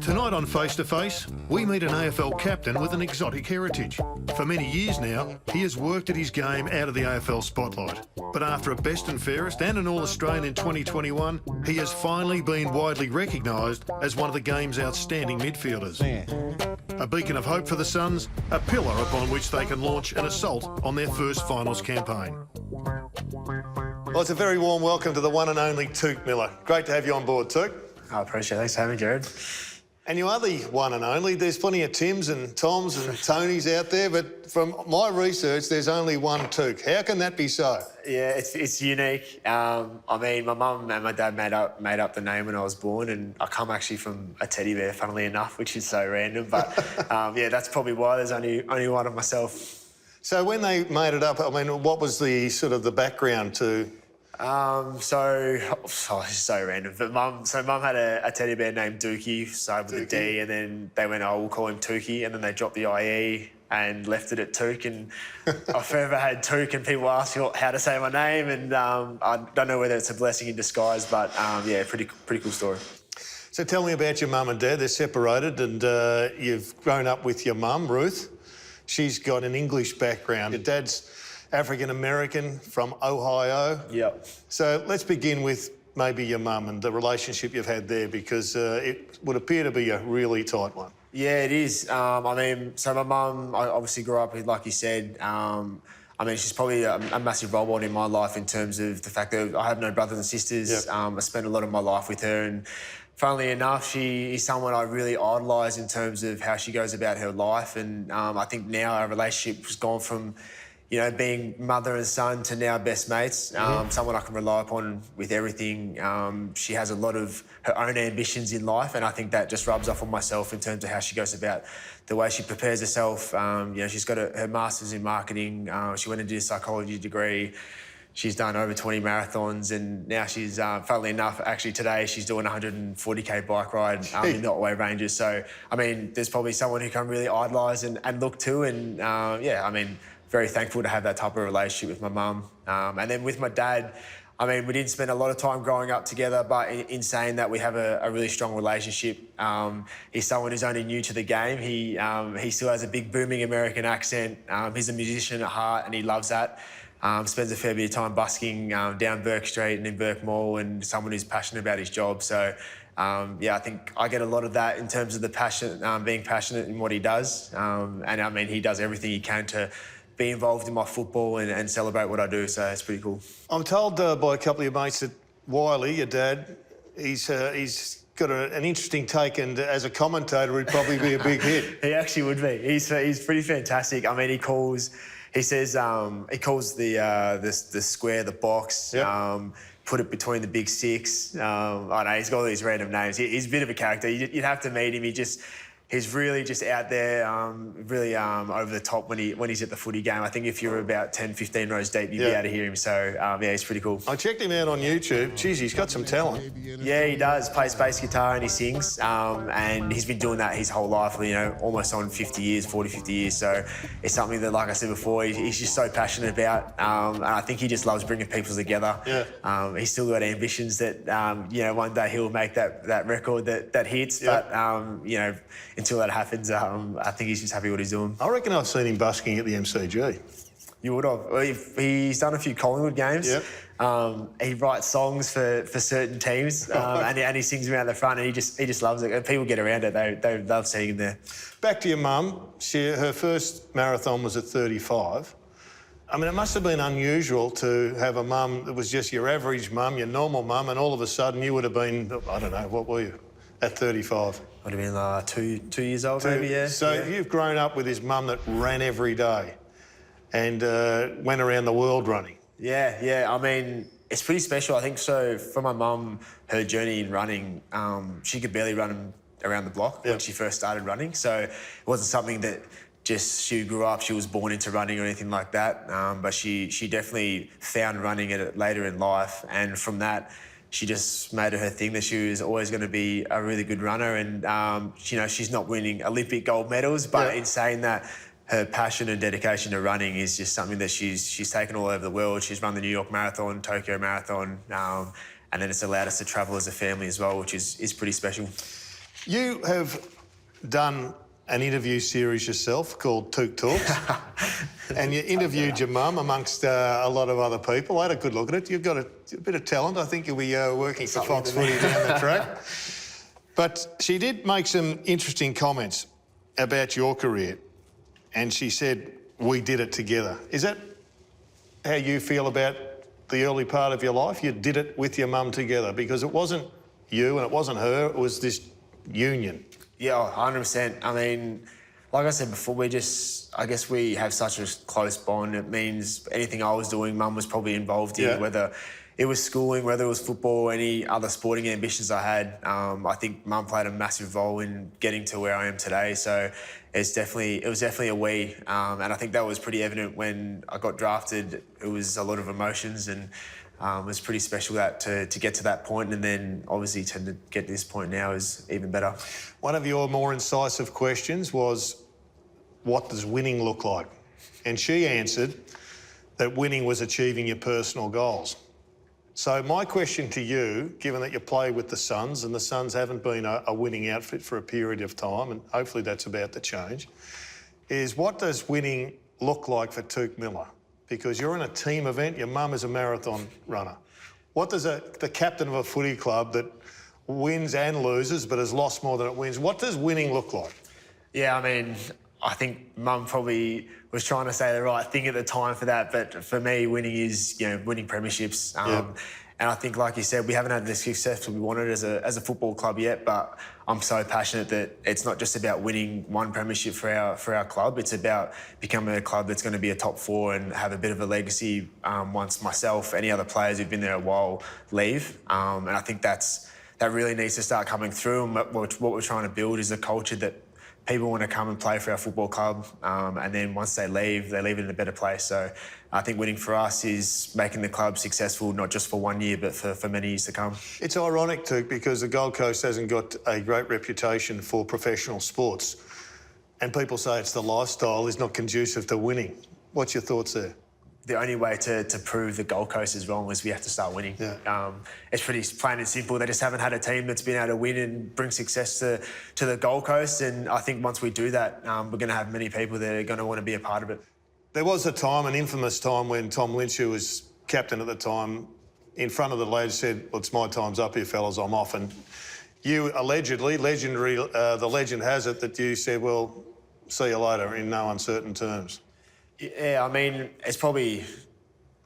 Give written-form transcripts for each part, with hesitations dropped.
Tonight on Face to Face, we meet an AFL captain with an exotic heritage. For many years now, he has worked at his game out of the AFL spotlight. But after a best and fairest and an All-Australian in 2021, he has finally been widely recognised as one of the game's outstanding midfielders. A beacon of hope for the Suns, a pillar upon which they can launch an assault on their first finals campaign. Well, it's a very warm welcome to the one and only Touk Miller. Great to have you on board, Touk. I appreciate it. Thanks for having me, Gerard. And you are the one and only. There's plenty of Tims and Toms and Tonys out there, but from my research, there's only one Touk. How can that be so? Yeah, it's unique. I mean, my mum and my dad made up the name when I was born, and I come actually from a teddy bear, funnily enough, which is so random. But yeah, that's probably why there's only one of myself. So when they made it up, I mean, what was the sort of the background to? It's so random. But mum had a teddy bear named Dookie, started with a D, and then they went, oh, we'll call him Tookie, and then they dropped the IE and left it at Touk, and I forever had Touk, and people ask me how to say my name, and I don't know whether it's a blessing in disguise, but yeah, pretty cool story. So tell me about your mum and dad. They're separated, and you've grown up with your mum, Ruth. She's got an English background. Your dad's African-American from Ohio. Yep. So let's begin with maybe your mum and the relationship you've had there, because it would appear to be a really tight one. Yeah, it is. I mean, so my mum, I obviously grew up with, like you said, I mean, she's probably a massive role model in my life in terms of the fact that I have no brothers and sisters. Yep. I spent a lot of my life with her, and funnily enough, she is someone I really idolise in terms of how she goes about her life. And I think now our relationship has gone from, you know, being mother and son to now best mates, someone I can rely upon with everything. She has a lot of her own ambitions in life, and I think that just rubs off on myself in terms of how she goes about the way she prepares herself. You know, she's got her master's in marketing. She went and did a psychology degree. She's done over 20 marathons, and now she's, funnily enough, actually today she's doing a 140k bike ride in the Otway Ranges. So, I mean, there's probably someone who can really idolise and look to, and yeah, I mean, very thankful to have that type of relationship with my mum. And then with my dad, I mean, we didn't spend a lot of time growing up together, but in saying that, we have a really strong relationship. He's someone who's only new to the game. He still has a big booming American accent. He's a musician at heart, and he loves that. Spends a fair bit of time busking down Burke Street and in Burke Mall, and someone who's passionate about his job. So, yeah, I think I get a lot of that in terms of the passion, being passionate in what he does. And I mean, he does everything he can to be involved in my football and celebrate what I do, so it's pretty cool. I'm told by a couple of your mates that Wiley, your dad, he's got an interesting take, and as a commentator, he'd probably be a big hit. He actually would be. He's pretty fantastic. I mean, he calls the square the box. Yep. Put it between the big six. I know he's got all these random names. He's a bit of a character. You'd have to meet him. He's really just out there, really over the top when he's at the footy game. I think if you're about 10, 15 rows deep, you'd be able to hear him. So, yeah, he's pretty cool. I checked him out on YouTube. Jeez, he's got some talent. Yeah, he does. Plays bass guitar and he sings. And he's been doing that his whole life, you know, almost on 50 years, 40, 50 years. So it's something that, like I said before, he's just so passionate about. And I think he just loves bringing people together. Yeah. He's still got ambitions that, you know, one day he'll make that record that hits. Yeah. But, you know, until that happens, I think he's just happy what he's doing. I reckon I've seen him busking at the MCG. You would have. Well, he's done a few Collingwood games. Yep. He writes songs for certain teams, and he sings them out the front, and he just loves it. People get around it. They love seeing him there. Back to your mum. Her first marathon was at 35. I mean, it must have been unusual to have a mum that was just your average mum, your normal mum, and all of a sudden you would have been, I don't know, what were you, at 35? Would have been two years old, maybe, yeah. So you've grown up with this mum that ran every day and went around the world running. Yeah. I mean, it's pretty special, I think. So for my mum, her journey in running, she could barely run around the block when she first started running. So it wasn't something that just she grew up, she was born into running or anything like that. But she definitely found running later in life. And from that, she just made it her thing that she was always going to be a really good runner. And, you know, she's not winning Olympic gold medals, but in saying that, her passion and dedication to running is just something that she's taken all over the world. She's run the New York Marathon, Tokyo Marathon, and and then it's allowed us to travel as a family as well, which is pretty special. You have done an interview series yourself called Touk Talks, and you interviewed your mum amongst a lot of other people. I had a good look at it. You've got a bit of talent. I think you'll be working for Fox Footy down the track. But she did make some interesting comments about your career, and she said, "We did it together." Is that how you feel about the early part of your life? You did it with your mum together, because it wasn't you and it wasn't her, it was this union. Yeah, 100%. I mean, like I said before, I guess we have such a close bond. It means anything I was doing, Mum was probably involved in, whether it was schooling, whether it was football, any other sporting ambitions I had. I think Mum played a massive role in getting to where I am today. So it was definitely a we. And I think that was pretty evident when I got drafted. It was a lot of emotions, and it was pretty special to get to that point, and then obviously to get to this point now is even better. One of your more incisive questions was, what does winning look like? And she answered that winning was achieving your personal goals. So my question to you, given that you play with the Suns, and the Suns haven't been a winning outfit for a period of time, and hopefully that's about to change, is what does winning look like for Touk Miller? Because you're in a team event, your mum is a marathon runner. What does the captain of a footy club that wins and loses but has lost more than it wins, what does winning look like? Yeah, I mean, I think Mum probably was trying to say the right thing at the time for that, but for me, winning is, winning premierships. And I think, like you said, we haven't had the success we wanted as a football club yet, but I'm so passionate that it's not just about winning one premiership for our club. It's about becoming a club that's going to be a top four and have a bit of a legacy once myself, any other players who've been there a while, leave. And I think that really needs to start coming through. And what we're trying to build is a culture that people want to come and play for our football club, and then once they leave it in a better place. So I think winning for us is making the club successful, not just for 1 year, but for many years to come. It's ironic, too, because the Gold Coast hasn't got a great reputation for professional sports, and people say it's the lifestyle is not conducive to winning. What's your thoughts there? The only way to prove the Gold Coast is wrong is we have to start winning. Yeah. It's pretty plain and simple. They just haven't had a team that's been able to win and bring success to the Gold Coast. And I think once we do that, we're going to have many people that are going to want to be a part of it. There was a time, an infamous time, when Tom Lynch, who was captain at the time, in front of the lads said, "Well, it's my time's up here, fellas, I'm off." And you allegedly, the legend has it that you said, "Well, see you later," in no uncertain terms. Yeah, I mean, it's probably,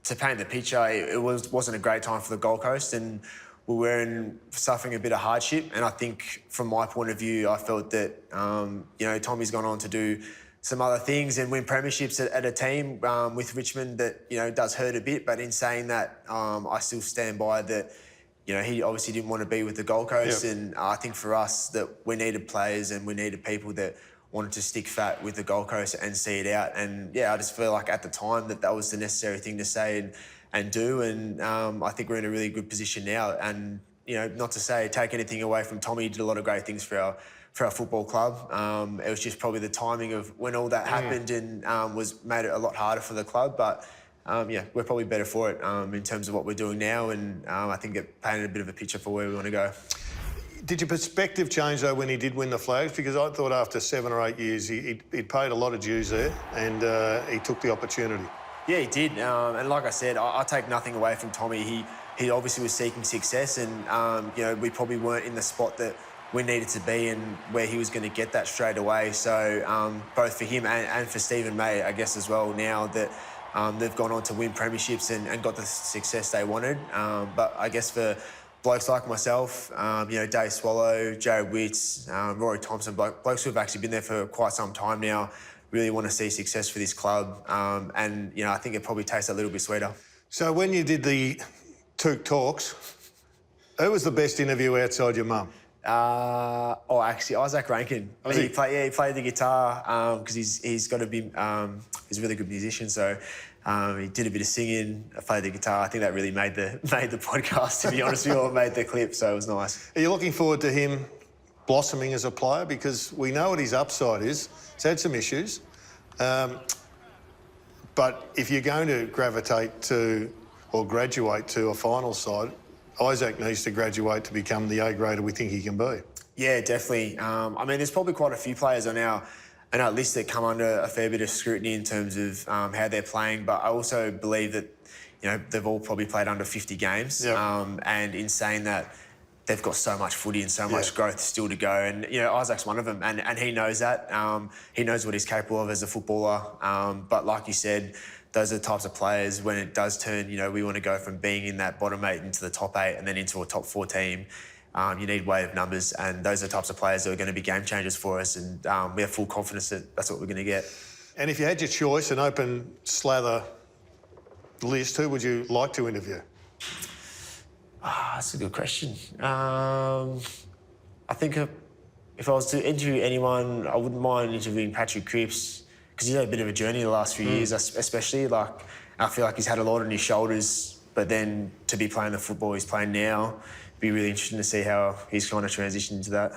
to paint the picture, it wasn't a great time for the Gold Coast, and we were suffering a bit of hardship. And I think, from my point of view, I felt that, Tommy's gone on to do some other things and win premierships at a team with Richmond that, does hurt a bit. But in saying that, I still stand by that, he obviously didn't want to be with the Gold Coast. Yep. And I think for us that we needed players and we needed people that wanted to stick fat with the Gold Coast and see it out. And I just feel like at the time that was the necessary thing to say and do. And I think we're in a really good position now. And, not to say take anything away from Tommy, he did a lot of great things for our football club. It was just probably the timing of when all that happened and made it a lot harder for the club. But we're probably better for it in terms of what we're doing now. And I think it painted a bit of a picture for where we want to go. Did your perspective change, though, when he did win the flags? Because I thought after 7 or 8 years, he'd paid a lot of dues there and he took the opportunity. Yeah, he did. And like I said, I take nothing away from Tommy. He obviously was seeking success and, we probably weren't in the spot that we needed to be and where he was going to get that straight away. So both for him and for Stephen May, I guess, as well, now that they've gone on to win premierships and got the success they wanted. But I guess for blokes like myself, Dave Swallow, Jared Witts, Rory Thompson, blokes who have actually been there for quite some time now, really want to see success for this club. And, I think it probably tastes a little bit sweeter. So when you did the Touk Talks, who was the best interview outside your mum? Actually, Isaac Rankin. He played the guitar because he's got to be he's a really good musician. So he did a bit of singing, played the guitar. I think that really made the podcast, to be honest with you, or made the clip. So it was nice. Are you looking forward to him blossoming as a player? Because we know what his upside is. He's had some issues, but if you're going to gravitate to or graduate to a final side, Isaac needs to graduate to become the A-grader we think he can be. Yeah, definitely. I mean, there's probably quite a few players on our list that come under a fair bit of scrutiny in terms of how they're playing, but I also believe that, you know, they've all probably played under 50 games. Yep. And in saying that, they've got so much footy and so much growth still to go. And, you know, Isaac's one of them, and he knows that. He knows what he's capable of as a footballer. But like you said, those are the types of players, when it does turn, you know, we want to go from being in that bottom 8 into the top 8 and then into a top 4 team. You need weight of numbers, and those are the types of players that are going to be game changers for us, and we have full confidence that that's what we're going to get. And if you had your choice, an open slather list, who would you like to interview? That's a good question. I think if I was to interview anyone, I wouldn't mind interviewing Patrick Cripps, because he's had a bit of a journey the last few years, especially. Like, I feel like he's had a lot on his shoulders, but then to be playing the football he's playing now, be really interesting to see how he's kind of transitioned into that.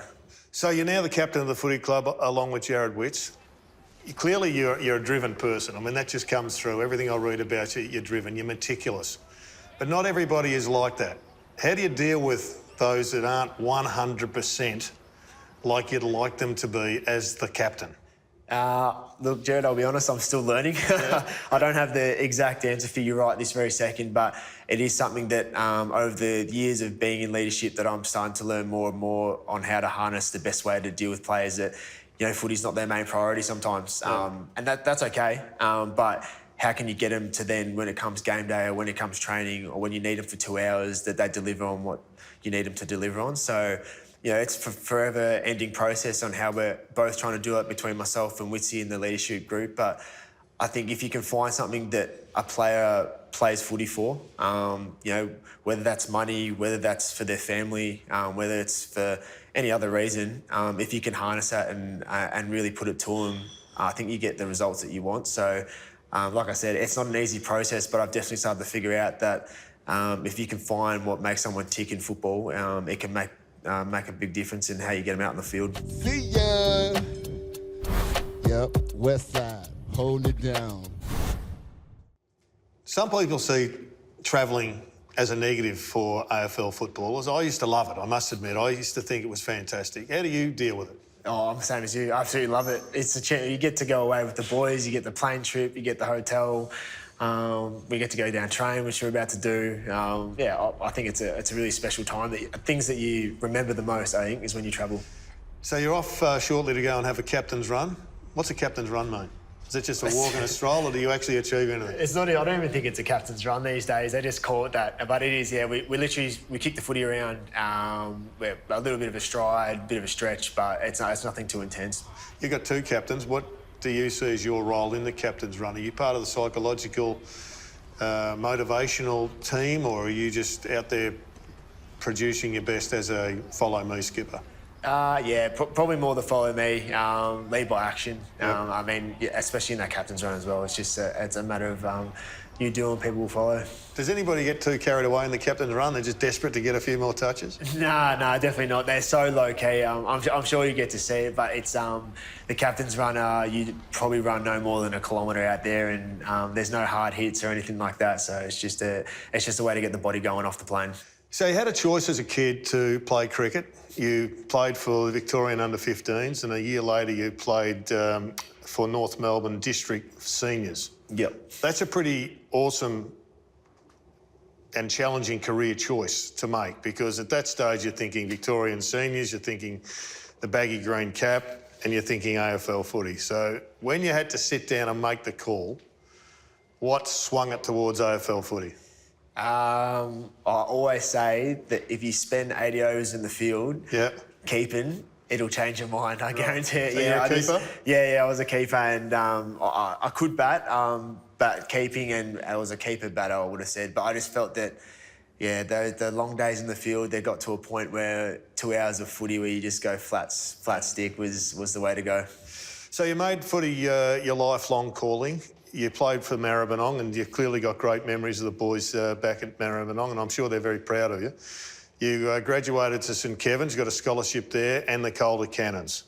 So you're now the captain of the footy club, along with Jared Witts. Clearly, you're a driven person. I mean, that just comes through. Everything I read about you, you're driven, you're meticulous. But not everybody is like that. How do you deal with those that aren't 100% like you'd like them to be as the captain? Look, Gerard, I'll be honest, I'm still learning. Yeah. I don't have the exact answer for you right this very second, but it is something that over the years of being in leadership that I'm starting to learn more and more on how to harness the best way to deal with players that, you know, footy's not their main priority sometimes. Yeah. And that's okay. But how can you get them to then, when it comes game day or when it comes training or when you need them for 2 hours, that they deliver on what you need them to deliver on? So, you know, it's a forever ending process on how we're both trying to do it between myself and Witsy in the leadership group. But I think if you can find something that a player plays footy for, you know, whether that's money, whether that's for their family, whether it's for any other reason, if you can harness that and really put it to them, I think you get the results that you want. So, like I said, it's not an easy process, but I've definitely started to figure out that if you can find what makes someone tick in football, it can make a big difference in how you get them out in the field. See ya. Yep, West Side, hold it down. Some people see travelling as a negative for AFL footballers. I used to love it, I must admit. I used to think it was fantastic. How do you deal with it? Oh, I'm the same as you. I absolutely love it. It's a chance. You get to go away with the boys, you get the plane trip, you get the hotel. We get to go down train, which we're about to do. Yeah, I think it's a really special time. Things that you remember the most, I think, is when you travel. So you're off shortly to go and have a captain's run. What's a captain's run, mate? Is it just a walk and a stroll, or do you actually achieve anything? It's not. I don't even think it's a captain's run these days. They just call it that. But it is. Yeah, we literally kick the footy around. We're a little bit of a stride, bit of a stretch, but it's nothing too intense. You've got 2 captains. What do you see as your role in the captain's run? Are you part of the psychological, motivational team, or are you just out there producing your best as a follow-me skipper? Yeah, probably more the follow me, lead by action. Yep. I mean, yeah, especially in that captain's run as well. It's just it's a matter of you doing, people will follow. Does anybody get too carried away in the captain's run? They're just desperate to get a few more touches? No, definitely not. They're so low key. I'm sure you get to see it, but it's the captain's run. You probably run no more than 1 kilometre out there, and there's no hard hits or anything like that. So it's just a way to get the body going off the plane. So you had a choice as a kid to play cricket. You played for the Victorian under-15s, and a year later you played for North Melbourne District Seniors. Yep. That's a pretty awesome and challenging career choice to make, because at that stage you're thinking Victorian Seniors, you're thinking the baggy green cap, and you're thinking AFL footy. So when you had to sit down and make the call, what swung it towards AFL footy? I always say that if you spend 80 overs in the field, keeping, it'll change your mind. I guarantee it. So you're a keeper? Yeah, I was a keeper, and I could bat, but keeping, and I was a keeper batter, I would have said. But I just felt that, yeah, the long days in the field, they got to a point where 2 hours of footy where you just go flat stick was the way to go. So you made footy your lifelong calling. You played for Maribyrnong, and you've clearly got great memories of the boys back at Maribyrnong, and I'm sure they're very proud of you. You graduated to St Kevin's, got a scholarship there, and the Calder Cannons.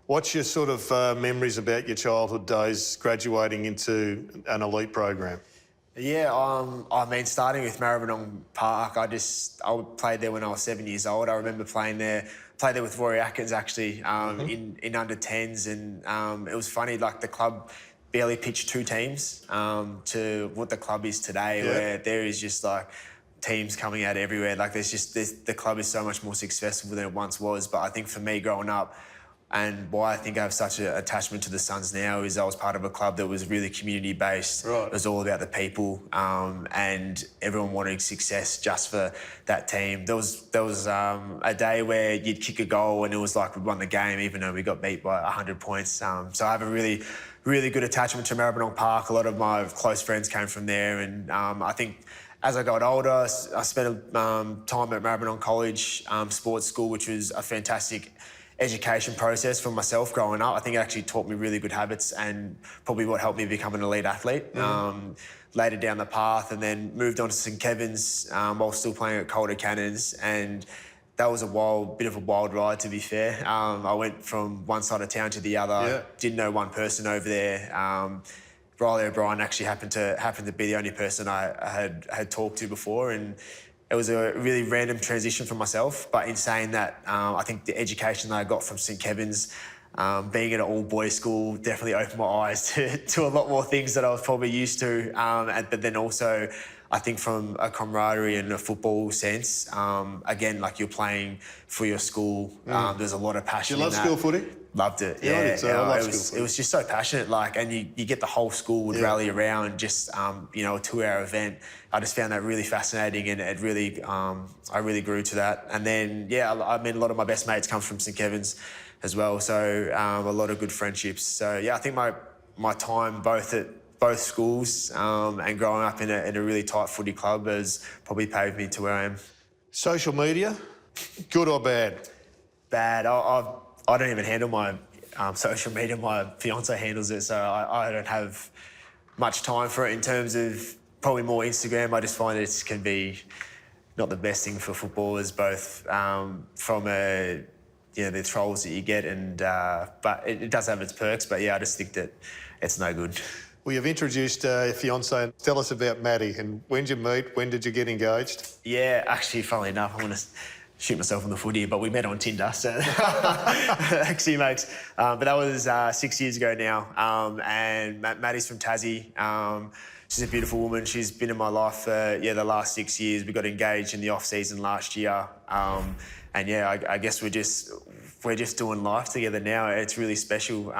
What's your sort of memories about your childhood days graduating into an elite program? Yeah, I mean, starting with Maribyrnong Park, I played there when I was 7 years old. I remember played there with Rory Atkins actually in under 10s, and it was funny. Like the club barely pitched 2 teams to what the club is today, where there is just like teams coming out everywhere. Like the club is so much more successful than it once was. But I think for me growing up, and why I think I have such an attachment to the Suns now is I was part of a club that was really community-based. Right. It was all about the people, and everyone wanted success just for that team. There was a day where you'd kick a goal and it was like we won the game, even though we got beat by 100 points. So I have a really, really good attachment to Maribyrnong Park. A lot of my close friends came from there, and I think as I got older, I spent time at Maribyrnong College Sports School, which was a fantastic education process for myself growing up. I think it actually taught me really good habits and probably what helped me become an elite athlete later down the path, and then moved on to St Kevin's while still playing at Calder Cannons, and that was a bit of a wild ride, to be fair. I went from one side of town to the other, didn't know one person over there. Riley O'Brien actually happened to be the only person I had talked to before, and it was a really random transition for myself. But in saying that, I think the education that I got from St Kevin's, being at an all-boys school, definitely opened my eyes to a lot more things that I was probably used to. But then also, I think from a camaraderie and a football sense, again, like you're playing for your school, there's a lot of passion. You love school footy? Loved it. Yeah, I did too. I love school it footy. was just so passionate, like, and you get the whole school would rally around, just a 2-hour event. I just found that really fascinating, and it really, I really grew to that. And then, I mean, a lot of my best mates come from St Kevin's as well, so a lot of good friendships. So I think my time both at both schools and growing up in a really tight footy club has probably paved me to where I am. Social media, good or bad? Bad. I don't even handle my social media. My fiance handles it, so I don't have much time for it in terms of probably more Instagram. I just find it can be not the best thing for footballers, both from the trolls that you get, and but it does have its perks. But I just think that it's no good. Well, you've introduced your fiancée. Tell us about Maddie, and when did you meet? When did you get engaged? Yeah, actually, funnily enough, I'm going to shoot myself on the footy, but we met on Tinder, so actually, mates. But that was 6 years ago now, and Maddie's from Tassie. She's a beautiful woman. She's been in my life for the last 6 years. We got engaged in the off-season last year, and I guess we're just doing life together now. It's really special.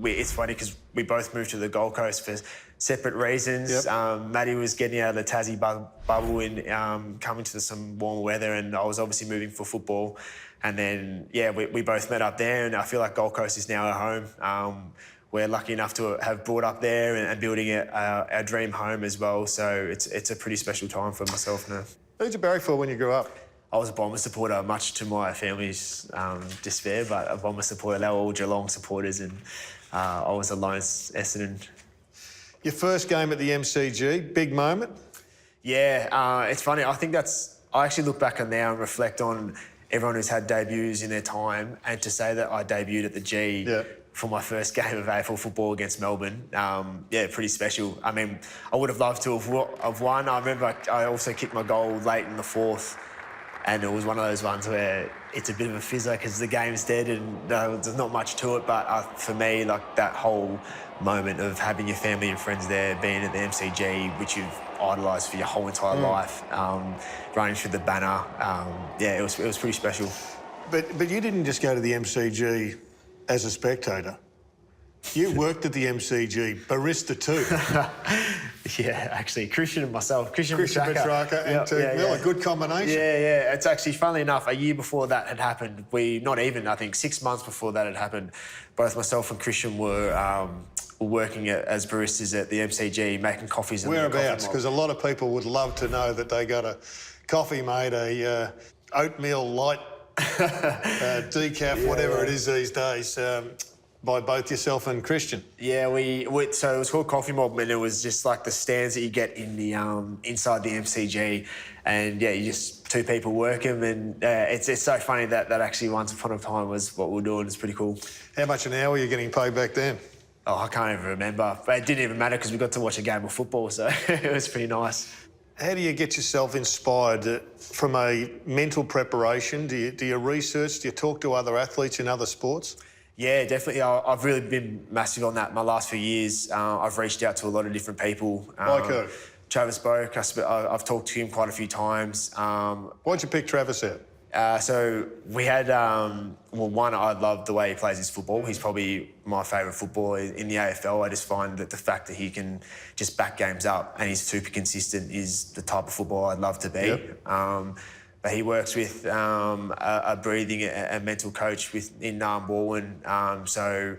It's funny because we both moved to the Gold Coast for separate reasons. Yep. Maddie was getting out of the Tassie bubble and coming to some warmer weather, and I was obviously moving for football. And then, we both met up there, and I feel like Gold Coast is now our home. We're lucky enough to have brought up there and building our dream home as well. So it's a pretty special time for myself now. Who'd you barrack for when you grew up? I was a Bomber supporter, much to my family's despair, but a Bomber supporter. They were all Geelong supporters, and I was a lone Essendon. Your first game at the MCG, big moment? Yeah, it's funny. I think I actually look back on now and reflect on everyone who's had debuts in their time, and to say that I debuted at the G for my first game of AFL football against Melbourne, pretty special. I mean, I would have loved to have won. I remember I also kicked my goal late in the fourth, and it was one of those ones where it's a bit of a fizzer because the game's dead and there's not much to it. But for me, like that whole moment of having your family and friends there, being at the MCG, which you've idolised for your whole entire life, running through the banner, it was pretty special. But you didn't just go to the MCG as a spectator. You worked at the MCG, barista too. Yeah, actually, Christian and myself. Christian Petrarca and Touk Miller, good combination. Yeah. It's actually, funnily enough, a year before that had happened, I think 6 months before that had happened, both myself and Christian were working as baristas at the MCG, making coffees. Whereabouts? Because a lot of people would love to know that they got a coffee made, a oatmeal light decaf, whatever it is these days, by both yourself and Christian. Yeah, so it was called Coffee Mob, and it was just like the stands that you get in the inside the MCG, and you just two people working, and it's so funny that actually once upon a time was what we were doing. It's pretty cool. How much an hour were you getting paid back then? Oh, I can't even remember. But it didn't even matter because we got to watch a game of football, so it was pretty nice. How do you get yourself inspired from a mental preparation? Do you research? Do you talk to other athletes in other sports? Yeah, definitely. I've really been massive on that my last few years. I've reached out to a lot of different people. Like who? Travis Boak, I've talked to him quite a few times. Why'd you pick Travis out? So we had, one, I love the way he plays his football. He's probably my favourite footballer in the AFL. I just find that the fact that he can just back games up and he's super consistent is the type of footballer I'd love to be. Yep. But he works with a breathing and mental coach in Warren. So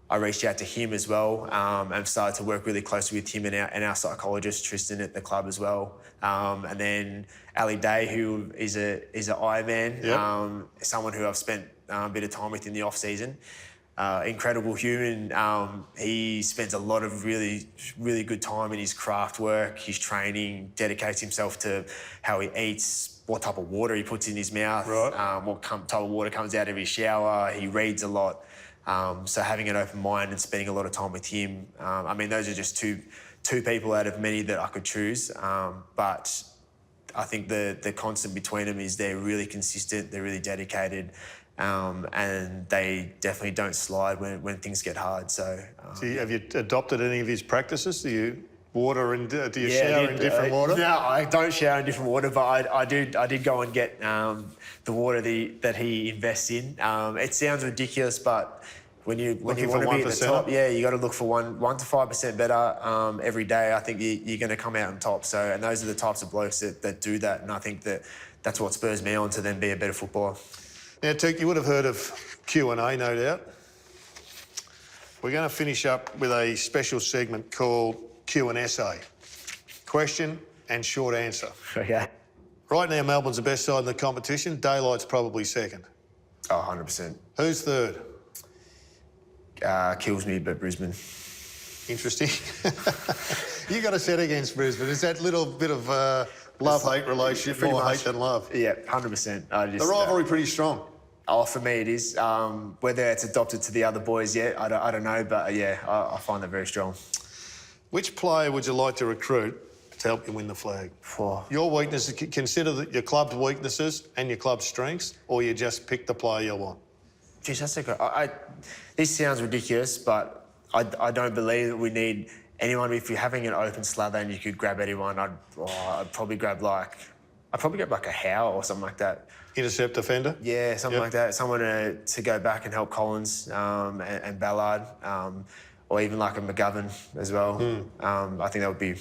I reached out to him as well and started to work really closely with him and our psychologist, Tristan, at the club as well. And then Ali Day, who is an Ironman, Yep. someone who I've spent a bit of time with in the off-season. Incredible human. He spends a lot of really, really good time in his craft work, his training, dedicates himself to how he eats, what type of water he puts in his mouth, right. What type of water comes out of his shower. He reads a lot. So having an open mind and spending a lot of time with him, those are just two people out of many that I could choose. But I think the constant between them is they're really consistent, they're really dedicated, and they definitely don't slide when things get hard. So, Have you adopted any of his practices? Do you shower in different water? No, I don't shower in different water, but I did go and get the water that he invests in. It sounds ridiculous, but when you want to be at the top, you got to look for 1 to 5% better every day. I think you're going to come out on top. So, and those are the types of blokes that do that, and I think that's what spurs me on to then be a better footballer. Now, Touk, you would have heard of Q&A, no doubt. We're going to finish up with a special segment called Q&SA. Question and short answer. Okay. Right now, Melbourne's the best side in the competition. Daylight's probably second. Oh, 100%. Who's third? Kills me, but Brisbane. Interesting. You got a set against Brisbane. Is that little bit of love-hate relationship, more hate than love? Yeah, 100%. The rivalry pretty strong. For me it is. Whether it's adopted to the other boys yet, I don't know, but I find that very strong. Which player would you like to recruit to help you win the flag? Your weaknesses, consider your club's weaknesses and your club's strengths, or you just pick the player you want? Geez, that's a great... This sounds ridiculous, but I don't believe that we need anyone. If you're having an open slather and you could grab anyone, I'd probably grab like a Howe or something like that. Intercept defender? Yeah, something like that. Someone to go back and help Collins and Ballard, or even like a McGovern as well. I think that would be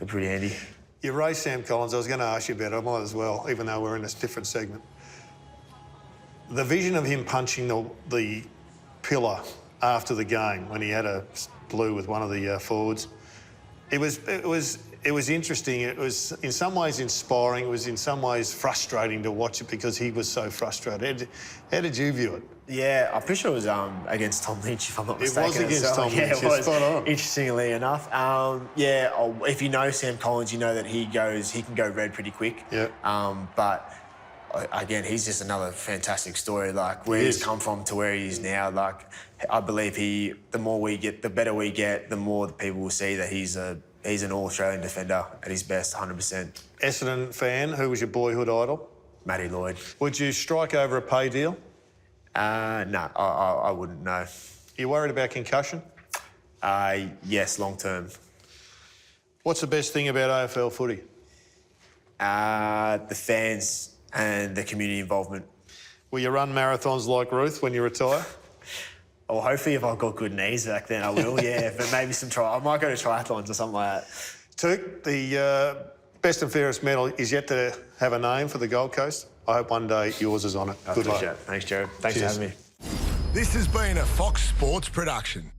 pretty handy. You raised Sam Collins. I was going to ask you about it. I might as well, even though we're in a different segment. The vision of him punching the pillar after the game when he had a blue with one of the forwards, it was interesting. It was in some ways inspiring. It was in some ways frustrating to watch it because he was so frustrated. How did you view it? Yeah, I'm pretty sure it was against Tom Lynch, if I'm not mistaken. It was against Tom Lynch, it was, spot on. Interestingly enough. If you know Sam Collins, you know that he can go red pretty quick. Yeah. But again, he's just another fantastic story. Like where he's come from to where he is now. Like I believe the better we get, the more the people will see that he's an All-Australian defender at his best, 100%. Essendon fan, who was your boyhood idol? Matty Lloyd. Would you strike over a pay deal? No, I wouldn't, no. You worried about concussion? Yes, long term. What's the best thing about AFL footy? The fans and the community involvement. Will you run marathons like Ruth when you retire? Well, hopefully if I've got good knees back then, I will, yeah. But maybe I might go to triathlons or something like that. Touk, the best and fairest medal is yet to have a name for the Gold Coast. I hope one day yours is on it. Good luck. Thanks, Gerard. Thanks for having me. This has been a Fox Sports production.